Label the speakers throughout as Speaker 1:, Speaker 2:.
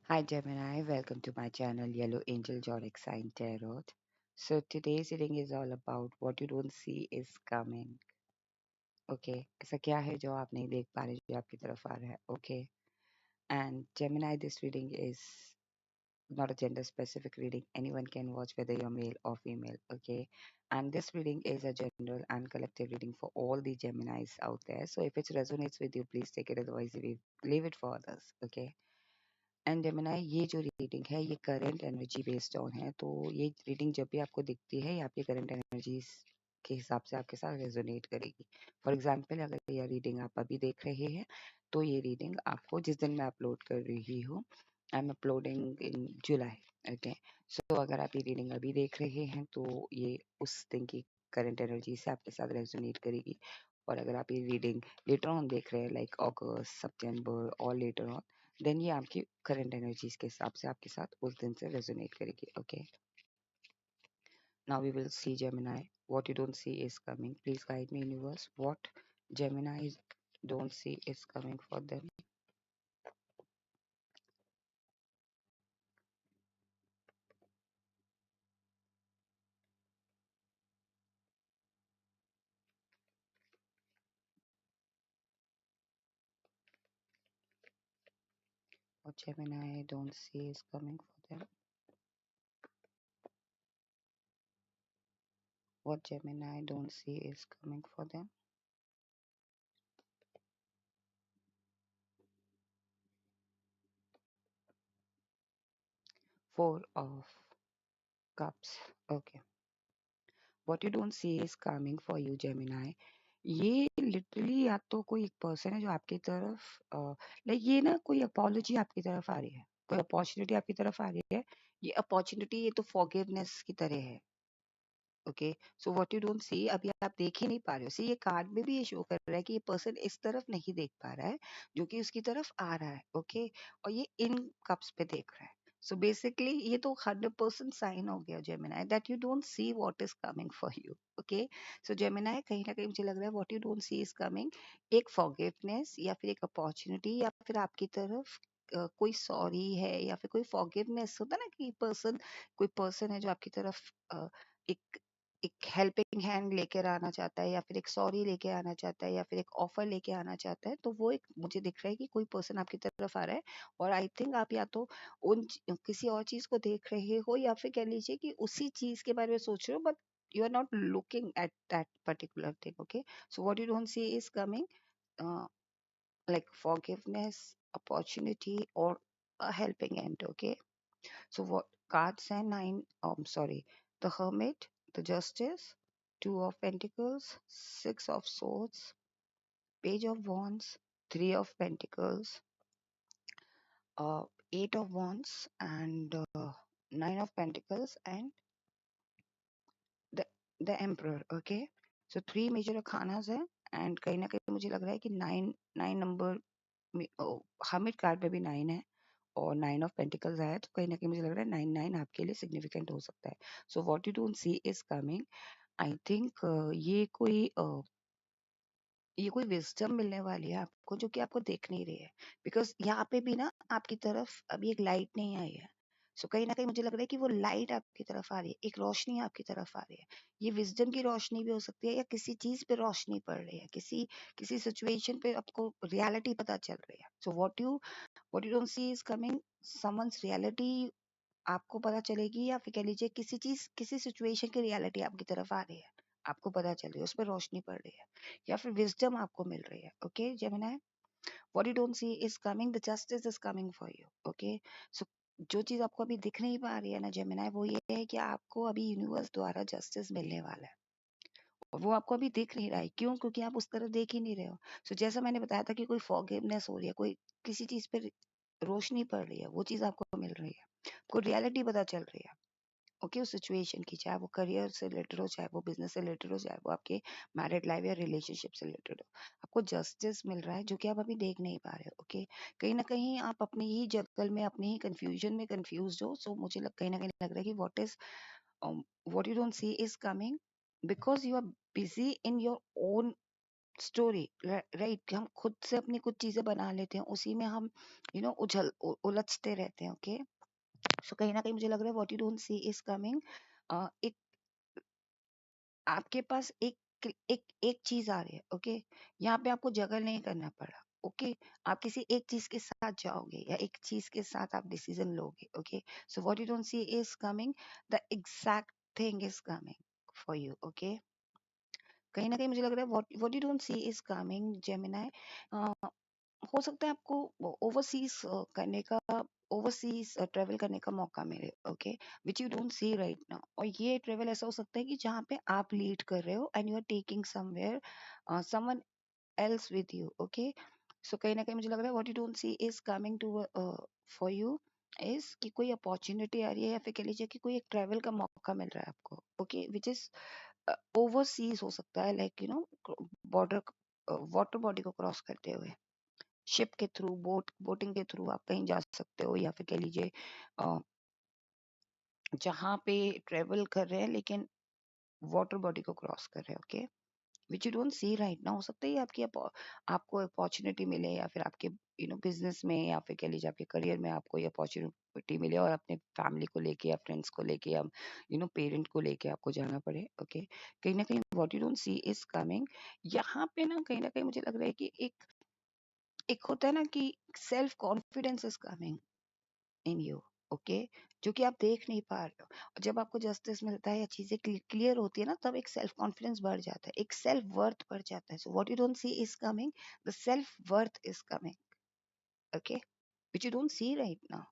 Speaker 1: Hi Gemini, welcome to my channel Yellow Angel Zodiac Sign Tarot. So today's reading is all about what you don't see is coming. Okay, ऐसा क्या है जो आप नहीं देख पा रहे जो आपकी तरफ आ रहा है? Okay, and Gemini, this reading is not a gender specific reading. Anyone can watch whether you're male or female. Okay, and this reading is a general and collective reading for all the Geminis out there. So if it resonates with you, please take it. Otherwise, leave it for others. Okay. And Gemini ये जो reading है ये current energy based on है तो ये reading जब भी आपको दिखती है ये आपकी करंट एनर्जीज के हिसाब से आपके साथ रेजोनेट करेगी फॉर एग्जांपल अगर ये रीडिंग आप अभी देख रहे हैं तो ये रीडिंग आपको जिस दिन मैं अपलोड कर रही हूँ I am uploading in July okay so अगर आप ये रीडिंग अभी देख रहे हैं तो ये उस दिन की करंट एनर्जी से आपके साथ रेजोनेट करेगी और अगर आप ये रीडिंग लेटर ऑन देख रहे हैं लाइक अगस्त सितंबर और लेटर ऑन देन ये आपकी करंट एनर्जीज के हिसाब से आपके साथ उस दिन से रेजोनेट करेगी okay now we will see Gemini what you don't see is coming please guide me universe what Gemini don't see is coming for them what Gemini don't see is coming for them what Gemini don't see is coming for them 4 of cups okay what you don't see is coming for you Gemini ये literally या तो कोई एक person है जो आपकी तरफ like ये ना कोई अपॉलजी आपकी तरफ आ रही है कोई अपॉर्चुनिटी आपकी तरफ आ रही है ये अपॉर्चुनिटी ये तो फॉरगिवनेस की तरह है okay so what you don't सी अभी आप देख ही नहीं पा रहे हो सी ये कार्ड में भी ये शो कर रहा है कि ये पर्सन इस तरफ नहीं देख पा रहा है जो कि उसकी तरफ आ रहा है ओके और ये इन कप्स पे देख रहा है सो बेसिकली ये तो 100% साइन हो गया Gemini that you don't see what is coming for you okay so Gemini कहीं ना कहीं मुझे लग रहा है what you don't see is coming एक फॉरगिवनेस या फिर एक अपॉर्चुनिटी या फिर आपकी तरफ कोई सॉरी है या फिर कोई फॉरगिवनेस होता है ना कि पर्सन कोई पर्सन है जो आपकी तरफ एक एक हेल्पिंग हैंड लेकर आना चाहता है या फिर एक सॉरी लेके आना चाहता है या फिर एक ऑफर लेके आना चाहता है तो वो एक मुझे दिख रहा है कि कोई पर्सन आपकी तरफ आ रहा है और आई थिंक आप या तो किसी और चीज को देख रहे हो या फिर कह लीजिए कि उसी चीज के बारे में सोच रहे हो but you are not looking at that particular thing okay so what you don't see is coming like forgiveness opportunity or a helping hand okay so what cards and nine sorry the hermit the justice two of pentacles six of swords page of wands three of pentacles uh, eight of wands and nine of pentacles and the the emperor okay so three major arcanas है and कहीं ना कहीं मुझे लग रहा है कि nine nine number hermit card पे भी नाइन है और नाइन ऑफ पेंटिकल्स आया तो कहीं ना कहीं मुझे लग रहा है नाइन नाइन आपके लिए सिग्निफिकेंट हो सकता है सो what you don't see is coming I think ये कोई विजडम मिलने वाली है आपको जो कि आपको देख नहीं रही है बिकॉज यहाँ पे भी ना आपकी तरफ अभी एक लाइट नहीं आई है सो कहीं ना कहीं मुझे लग रहा है कि वो लाइट आपकी तरफ आ रही है एक रोशनी आपकी तरफ आ रही है ये विजडम की रोशनी भी हो सकती है या किसी चीज पे रोशनी पड़ रही है किसी किसी सिचुएशन पे आपको रियलिटी पता चल रही है सो what you don't see is coming someone's reality आपको पता चलेगी या फिर कह लीजिए किसी चीज किसी सिचुएशन की रियलिटी आपकी तरफ आ रही है आपको पता चल रही है उस पर रोशनी पड़ रही है या फिर विजडम आपको मिल रही है okay Gemini what you don't see is coming the justice is coming for you okay सो जो चीज आपको अभी दिख नहीं पा रही है ना जेमिनाई वो ये है कि आपको अभी यूनिवर्स द्वारा जस्टिस मिलने वाला है और वो आपको अभी दिख नहीं रहा है क्यों क्योंकि आप उस तरह देख ही नहीं रहे हो सो जैसा मैंने बताया था कि कोई फॉरगिवनेस हो रही है कोई किसी चीज पे रोशनी पड़ रही है वो चीज आपको मिल रही है कोई रियलिटी पता चल रही है ओके उस सिचुएशन की चाहे वो करियर से रिलेटेड हो चाहे वो बिजनेस से रिलेटेड हो चाहे वो आपके मैरिड लाइफ या रिलेशनशिप से रिलेटेड हो आपको जस्टिस मिल रहा है जो कि आप अभी देख नहीं पा रहे हो ओके कहीं ना कहीं आप अपनी ही जगल में अपनी ही कंफ्यूजन में कंफ्यूज हो सो मुझे कहीं ना कहीं लग रहा है कि what you don't see is coming because you are busy in your own story, right, हम खुद से अपनी कुछ चीजें बना लेते हैं, उसी में हम उलझते रहते हैं। ओके, सो कहीं ना कहीं मुझे लग रहा है what you don't see is coming. एक आपके पास एक एक एक चीज आ रही है। ओके, यहाँ पे आपको जगल नहीं करना पड़ा। ओके, आप किसी एक चीज के साथ जाओगे या एक चीज के साथ आप डिसीजन लोगे। Okay, so what you don't see is coming, the exact thing is coming for you. Okay, कहीं ना कहीं मुझे लग रहा है what you don't see is coming Gemini. हो सकता है आपको ओवरसीज करने का, ओवरसीज ट्रेवल करने का मौका मिले। Okay, which you don't C right now. और ये ट्रेवल ऐसा हो सकता है कि जहाँ पे आप लीड कर रहे हो and you are taking somewhere someone else with you. Okay, so कहीं ना कहीं मुझे लग रहा है what you don't see is coming to for you is कि कोई अपॉर्चुनिटी आ रही है, या फिर कह लीजिए कि कोई एक ट्रेवल का मौका मिल रहा है आपको। ओके, विच इज ओवरसीज हो सकता है, लाइक बॉर्डर, वाटर बॉडी को क्रॉस करते हुए, शिप के थ्रू, बोटिंग के थ्रू आप कहीं जा सकते हो, या फिर कह लीजिए अ, जहाँ पे ट्रेवल कर रहे हैं लेकिन वाटर बॉडी को क्रॉस कर रहे हैं। Okay, which you don't C right ना। हो सकता है ये आपको अपॉर्चुनिटी मिले, या फिर आपके बिजनेस में, या फिर कह लीजिए आपके करियर में आपको ये अपॉर्चुनिटी मिले, और अपने फैमिली को लेके या फ्रेंड्स को लेके या पेरेंट को लेके आपको जाना पड़े। ओके, कहीं ना कहीं what you don't see is coming. यहाँ पे ना कहीं मुझे लग रहा है कि एक एक होता है ना कि self confidence is coming in you. Okay, जो कि आप देख नहीं पा रहे हो। और जब आपको जस्टिस मिलता है या चीजें क्लियर होती है ना, तब एक सेल्फ कॉन्फिडेंस बढ़ जाता है, एक सेल्फ वर्थ बढ़ जाता है। सो what you don't see is coming, the self worth is coming. Okay, which you don't C right now.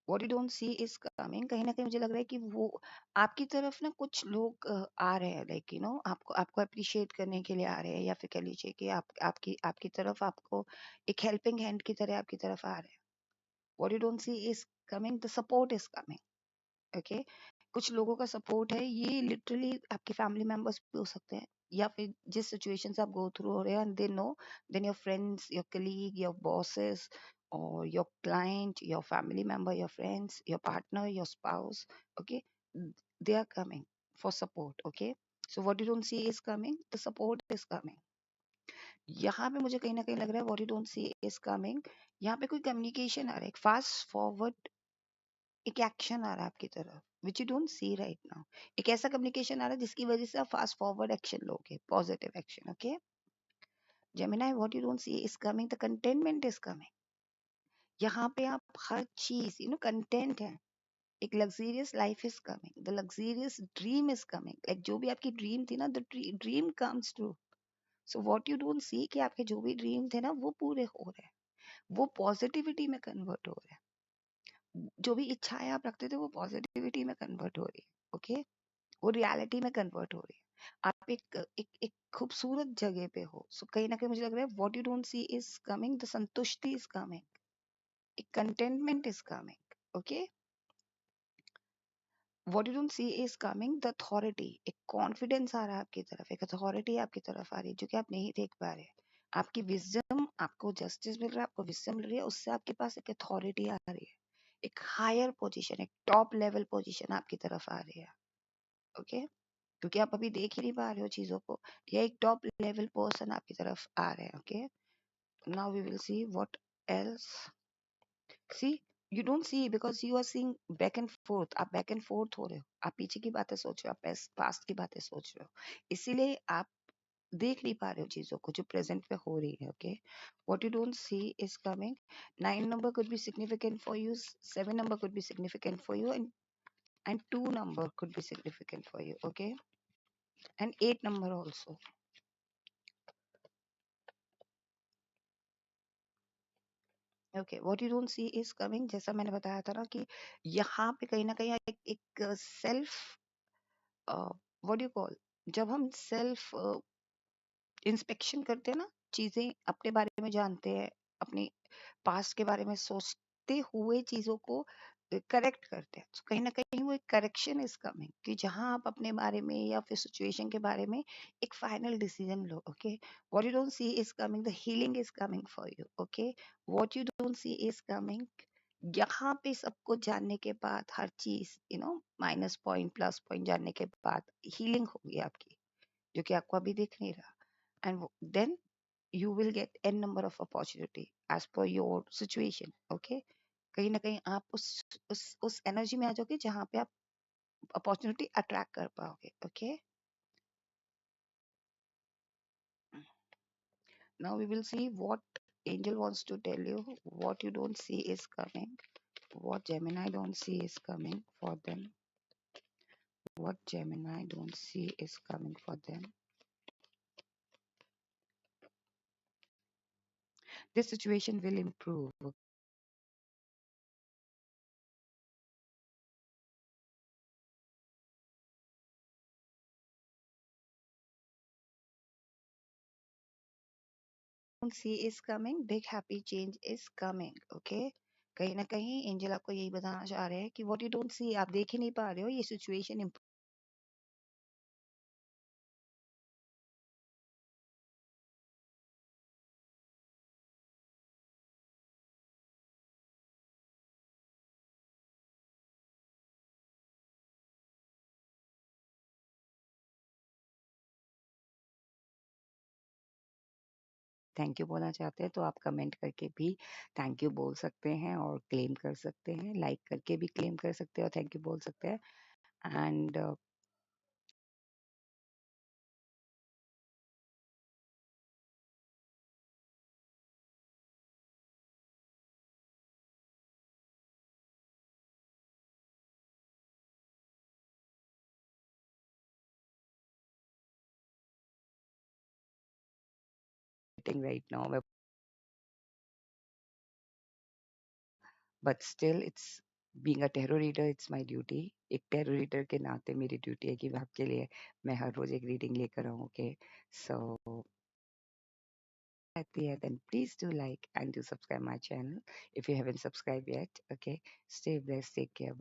Speaker 1: What you don't see is coming, कहीं ना कहीं मुझे लग रहा है कि वो आपकी तरफ ना कुछ लोग आ रहे हैं, लाइक आपको आपको अप्रिशिएट करने के लिए आ रहे हैं, या फिर कह लीजिए कि आपकी आपकी तरफ आपको एक हेल्पिंग हैंड की तरह आपकी तरफ आ रहे हैं। What you don't see is coming, the support is coming. Okay, कुछ लोगों का सपोर्ट है, ये लिटरली आपके फैमिली मेंबर्स भी हो सकते हैं, या फिर जिस सिचुएशन से आप गो थ्रू हो रहे हैं, and they know, then your friends, your colleague, your bosses, or your client, your family member, your friends, your partner, your spouse. Okay, they are coming for support. Okay, so what you don't see is coming, the support is coming. यहाँ पे मुझे कहीं ना कहीं लग रहा है what you don't see is coming, यहाँ पे कोई कम्युनिकेशन आ रहा है, एक फास्ट फॉरवर्ड एक एक्शन आ रहा है आपकी तरफ, which you don't C right now. एक ऐसा कम्युनिकेशन आ रहा है जिसकी वजह से आप फास्ट फॉरवर्ड एक्शन लोगे, positive action. Okay, Gemini, what you don't see is coming, the containment is coming. यहाँ पे आप हर चीज कंटेंट है, एक luxurious life is coming, the luxurious dream is coming, like जो भी आपकी ड्रीम थी ना, the dream comes true. So what you don't सी कि आपके जो भी ड्रीम थे ना वो पूरे हो रहे हैं, वो पॉजिटिविटी में कन्वर्ट हो रहे हैं, जो भी इच्छाएं आप रखते थे वो पॉजिटिविटी में कन्वर्ट हो रही है। ओके, वो रियलिटी में कन्वर्ट हो रही है, आप एक खूबसूरत जगह पे हो। सो कहीं ना कहीं मुझे लग रहा है what you don't see is coming, the संतुष्टि इज कमिंग, एक containment is coming. Okay, what you don't see is coming, the authority, एक कॉन्फिडेंस आ रहा है आपकी तरफ, एक अथॉरिटी आपकी तरफ आ रही है जो कि आप नहीं देख पा रहे। आपकी विजडम, आपको जस्टिस मिल रहा है, आपको विजडम मिल रही है, उससे आपके पास एक अथॉरिटी आ रही है, एक हायर पोजीशन, एक टॉप लेवल पोजीशन आपकी तरफ आ रही है। ओके, क्योंकि आप अभी देख ही नहीं पा रहे हो चीजों को, या एक टॉप लेवल पर्सन आपकी तरफ आ रहे हैं। Okay, now we will see what else. See, you don't see because you are seeing back and forth, आप बैक एंड फोर्थ हो रहे हो, आप पीछे की बातें सोच रहे हो, आप पास्ट की बातें सोच रहे हो, इसीलिए आप देख नहीं पा रहे हो चीजों को जो प्रेजेंट पे हो रही है। Okay, what you don't see is coming, 9 number could be significant for you, 7 number could be significant for you, and 2 number could be significant for you. Okay, and 8 number also. Okay, what you don't see is coming, जैसा मैंने बताया था ना कि यहाँ पे कहीं ना कहीं एक सेल्फ, व्हाट यू कॉल, जब हम सेल्फ इंस्पेक्शन करते हैं ना, चीजें अपने बारे में जानते हैं, अपने पास्ट के बारे में सोचते हुए चीजों को करेक्ट करते हैं, तो कहीं ना कहीं वो एक करेक्शन इज कमिंग, कि जहां आप अपने बारे में या फिर सिचुएशन के बारे में एक final decision low. Okay, what you don't see is coming, the healing is coming for you. Okay, what you don't see is coming, यहाँ पे सबको जानने के बाद, हर चीज माइनस पॉइंट प्लस पॉइंट जानने के बाद हीलिंग होगी आपकी, जो कि आपको अभी दिख नहीं रहा, and then you will get n number of opportunity as per your situation. Okay, कहीं ना कहीं आप उस एनर्जी में आ जाओगे जहां पे आप अपॉर्चुनिटी अट्रैक्ट कर पाओगे. Okay, now we will see what angel wants to tell you. What you don't see is coming. What Gemini don't see is coming for them. What Gemini don't see is coming for them. This situation will improve. Don't see is coming. Big happy change is coming. Okay. कहीं ना कहीं angel आपको यही बताना चाह रहे हैं कि what you don't see, आप देख ही नहीं पा रहे हो, ये सिचुएशन थैंक यू बोलना चाहते हैं तो आप कमेंट करके भी थैंक यू बोल सकते हैं और क्लेम कर सकते हैं, लाइक करके भी क्लेम कर सकते हैं और थैंक यू बोल सकते हैं. And right now, but still it's being a tarot reader, it's my duty. एक टेरो रीडर के नाते मेरी ड्यूटी है कि मैं आपके लिए मैं हर रोज एक रीडिंग लेकर आऊँ. Okay, so at the end, then please do like and do subscribe my channel if you haven't subscribed yet. Okay, stay blessed, take care.